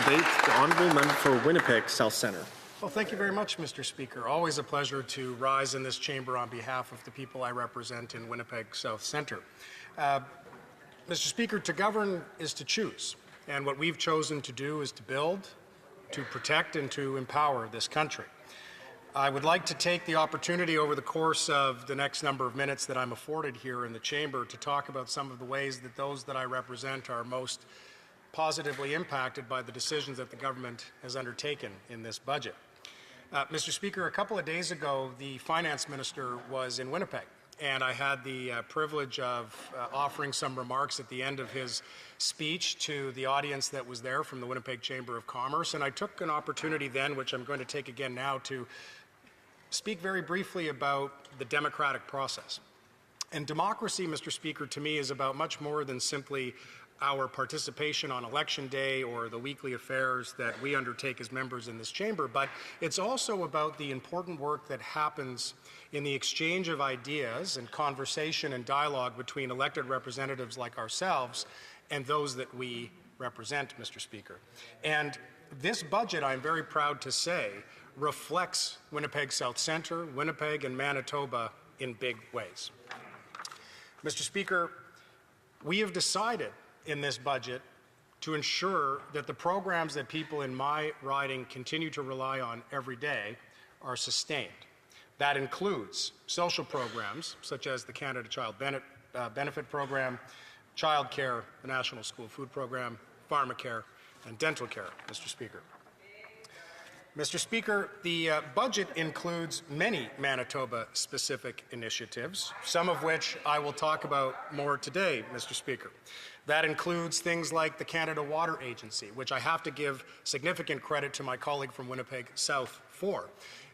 debate, the honourable member for Winnipeg South Centre. Well, thank you very much, Mr. Speaker. Always a pleasure to rise in this chamber on behalf of the people I represent in Winnipeg South Centre. Mr. Speaker, to govern is to choose, and what we've chosen to do is to build, to protect, and to empower this country. I would like to take the opportunity over the course of the next number of minutes that I'm afforded here in the chamber to talk about some of the ways that those that I represent are most positively impacted by the decisions that the government has undertaken in this budget. Mr. Speaker, a couple of days ago, the Finance Minister was in Winnipeg, and I had the privilege of offering some remarks at the end of his speech to the audience that was there from the Winnipeg Chamber of Commerce, and I took an opportunity then, which I'm going to take again now, to speak very briefly about the democratic process. And democracy, Mr. Speaker, to me is about much more than simply our participation on Election Day or the weekly affairs that we undertake as members in this chamber, but it's also about the important work that happens in the exchange of ideas and conversation and dialogue between elected representatives like ourselves and those that we represent, Mr. Speaker. And this budget, I'm very proud to say, reflects Winnipeg South Centre, Winnipeg and Manitoba in big ways. Mr. Speaker, we have decided in this budget to ensure that the programs that people in my riding continue to rely on every day are sustained. That includes social programs such as the Canada Child Benefit Program, child care, the National School Food Program, pharmacare, and dental care, Mr. Speaker. Mr. Speaker, the budget includes many Manitoba-specific initiatives, some of which I will talk about more today, Mr. Speaker. That includes things like the Canada Water Agency, which I have to give significant credit to my colleague from Winnipeg South for.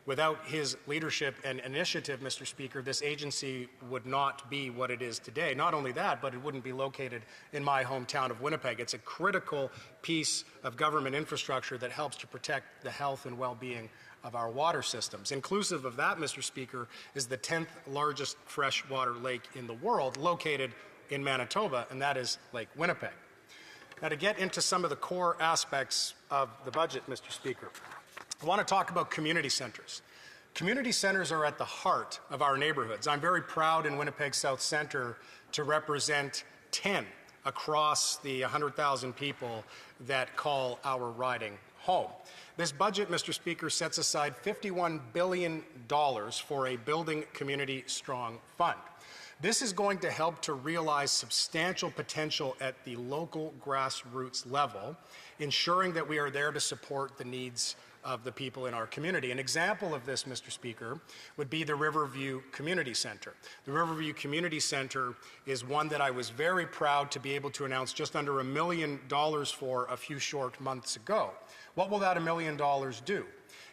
Without his leadership and initiative, Mr. Speaker, this agency would not be what it is today. Not only that, but it wouldn't be located in my hometown of Winnipeg. It's a critical piece of government infrastructure that helps to protect the health and well-being of our water systems. Inclusive of that, Mr. Speaker, is the 10th largest freshwater lake in the world, located in Manitoba, and that is Lake Winnipeg. Now, to get into some of the core aspects of the budget, Mr. Speaker, I want to talk about community centres. Community centres are at the heart of our neighbourhoods. I'm very proud in Winnipeg South Centre to represent 10 across the 100,000 people that call our riding home. This budget, Mr. Speaker, sets aside $51 billion for a Building Community Strong Fund. This is going to help to realize substantial potential at the local grassroots level, ensuring that we are there to support the needs of the people in our community. An example of this, Mr. Speaker, would be the Riverview Community Centre. The Riverview Community Centre is one that I was very proud to be able to announce just under $1 million for a few short months ago. What will that $1 million do?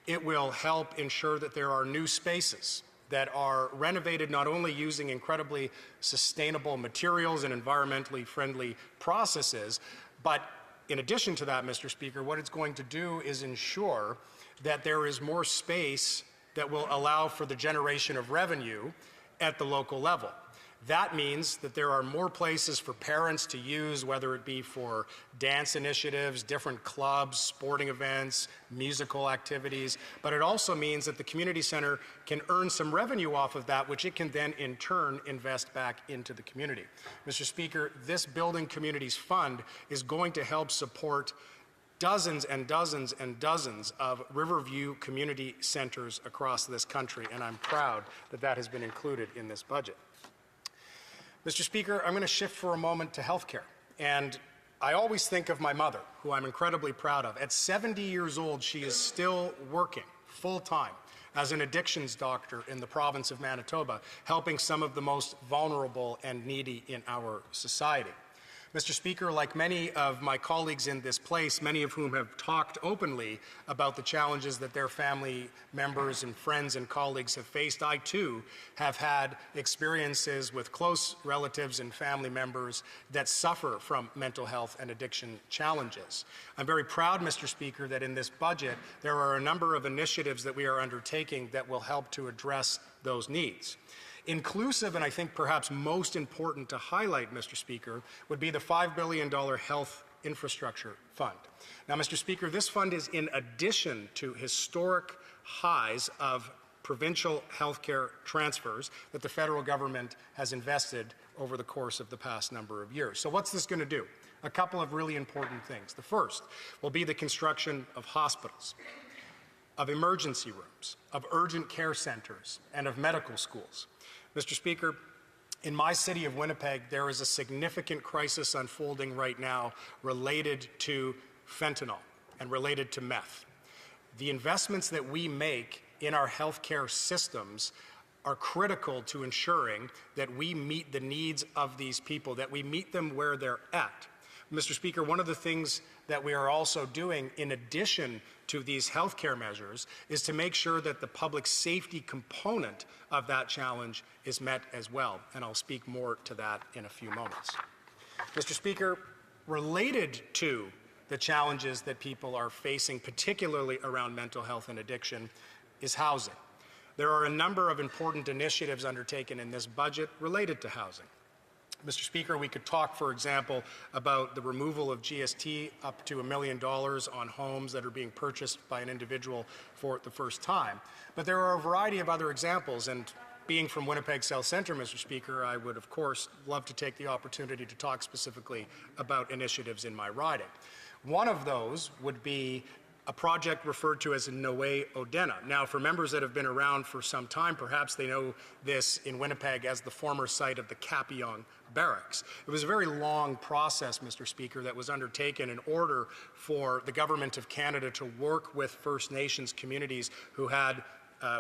It will help ensure that there are new spaces that are renovated not only using incredibly sustainable materials and environmentally friendly processes, but in addition to that, Mr. Speaker, what it's going to do is ensure that there is more space that will allow for the generation of revenue at the local level. That means that there are more places for parents to use, whether it be for dance initiatives, different clubs, sporting events, musical activities, but it also means that the community center can earn some revenue off of that, which it can then in turn invest back into the community. Mr. Speaker, this Building Communities Fund is going to help support dozens and dozens and dozens of Riverview community centers across this country, and I'm proud that that has been included in this budget. Mr. Speaker, I'm going to shift for a moment to healthcare. And I always think of my mother, who I'm incredibly proud of. At 70 years old, she is still working full-time as an addictions doctor in the province of Manitoba, helping some of the most vulnerable and needy in our society. Mr. Speaker, like many of my colleagues in this place, many of whom have talked openly about the challenges that their family members and friends and colleagues have faced, I too have had experiences with close relatives and family members that suffer from mental health and addiction challenges. I'm very proud, Mr. Speaker, that in this budget there are a number of initiatives that we are undertaking that will help to address those needs. Inclusive, and I think perhaps most important to highlight, Mr. Speaker, would be the $5 billion health Infrastructure Fund. Now, Mr. Speaker, this fund is in addition to historic highs of provincial healthcare transfers that the federal government has invested over the course of the past number of years. So what's this going to do? A couple of really important things. The first will be the construction of hospitals, of emergency rooms, of urgent care centers, and of medical schools. Mr. Speaker, in my city of Winnipeg, there is a significant crisis unfolding right now related to fentanyl and related to meth. The investments that we make in our healthcare systems are critical to ensuring that we meet the needs of these people, that we meet them where they're at. Mr. Speaker, one of the things that we are also doing in addition to these healthcare measures is to make sure that the public safety component of that challenge is met as well, and I'll speak more to that in a few moments. Mr. Speaker, related to the challenges that people are facing, particularly around mental health and addiction, is housing. There are a number of important initiatives undertaken in this budget related to housing. Mr. Speaker, we could talk, for example, about the removal of GST up to $1 million on homes that are being purchased by an individual for the first time. But there are a variety of other examples, and being from Winnipeg South Centre, Mr. Speaker, I would, of course, love to take the opportunity to talk specifically about initiatives in my riding. One of those would be a project referred to as Noe Odena. Now, for members that have been around for some time, perhaps they know this in Winnipeg as the former site of the Capillon Barracks. It was a very long process, Mr. Speaker, that was undertaken in order for the Government of Canada to work with First Nations communities who had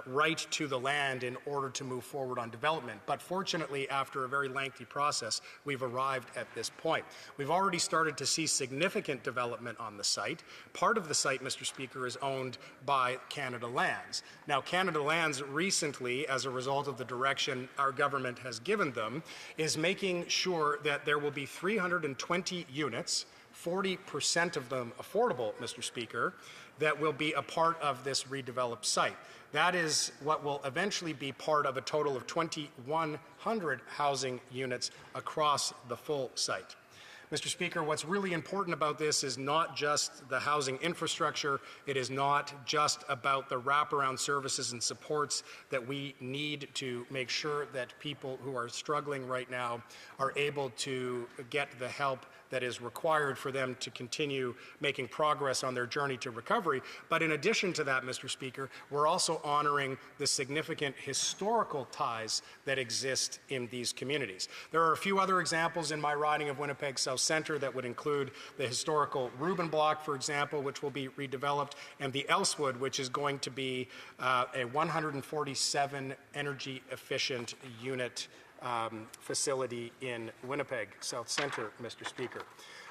right to the land in order to move forward on development. But fortunately, after a very lengthy process, we've arrived at this point. We've already started to see significant development on the site. Part of the site, Mr. Speaker, is owned by Canada Lands. Now, Canada Lands recently, as a result of the direction our government has given them, is making sure that there will be 320 units, 40% of them affordable, Mr. Speaker, that will be a part of this redeveloped site. That is what will eventually be part of a total of 2,100 housing units across the full site. Mr. Speaker, what's really important about this is not just the housing infrastructure, it is not just about the wraparound services and supports that we need to make sure that people who are struggling right now are able to get the help that is required for them to continue making progress on their journey to recovery. But in addition to that, Mr. Speaker, we're also honoring the significant historical ties that exist in these communities. There are a few other examples in my riding of Winnipeg South Centre that would include the historical Reuben Block, for example, which will be redeveloped, and the Elsewood, which is going to be a 147 energy efficient unit facility in Winnipeg South Centre, Mr. Speaker.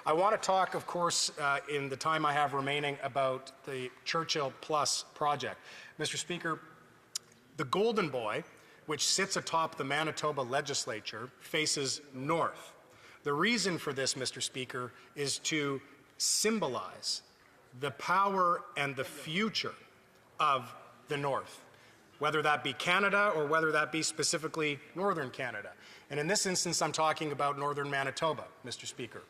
I want to talk, of course, in the time I have remaining about the Churchill Plus project. Mr. Speaker, the Golden Boy, which sits atop the Manitoba legislature, faces north. The reason for this, Mr. Speaker, is to symbolize the power and the future of the North, whether that be Canada or whether that be specifically Northern Canada. And in this instance, I'm talking about Northern Manitoba, Mr. Speaker.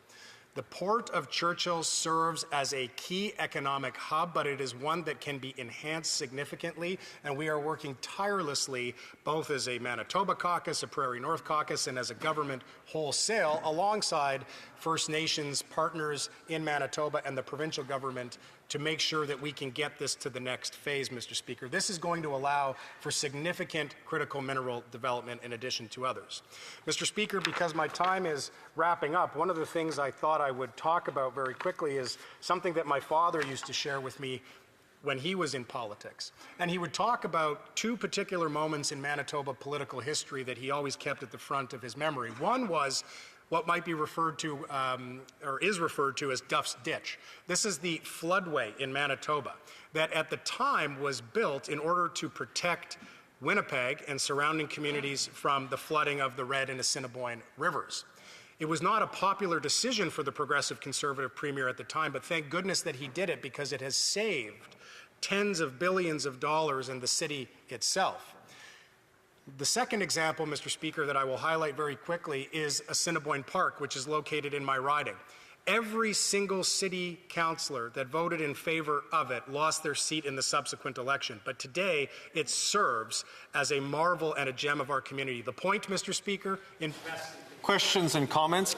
The Port of Churchill serves as a key economic hub, but it is one that can be enhanced significantly, and we are working tirelessly, both as a Manitoba caucus, a Prairie North caucus, and as a government wholesale, alongside First Nations partners in Manitoba and the provincial government to make sure that we can get this to the next phase, Mr. Speaker. This is going to allow for significant critical mineral development in addition to others. Mr. Speaker, because my time is wrapping up, one of the things I thought I would talk about very quickly is something that my father used to share with me when he was in politics. And he would talk about two particular moments in Manitoba political history that he always kept at the front of his memory. One was what might be referred to, or is referred to as Duff's Ditch. This is the floodway in Manitoba that at the time was built in order to protect Winnipeg and surrounding communities from the flooding of the Red and Assiniboine rivers. It was not a popular decision for the progressive conservative premier at the time, but thank goodness that he did it because it has saved tens of billions of dollars in the city itself. The second example, Mr. Speaker, that I will highlight very quickly is Assiniboine Park, which is located in my riding. Every single city councillor that voted in favor of it lost their seat in the subsequent election. But today, it serves as a marvel and a gem of our community. The point, Mr. Speaker, Questions and comments.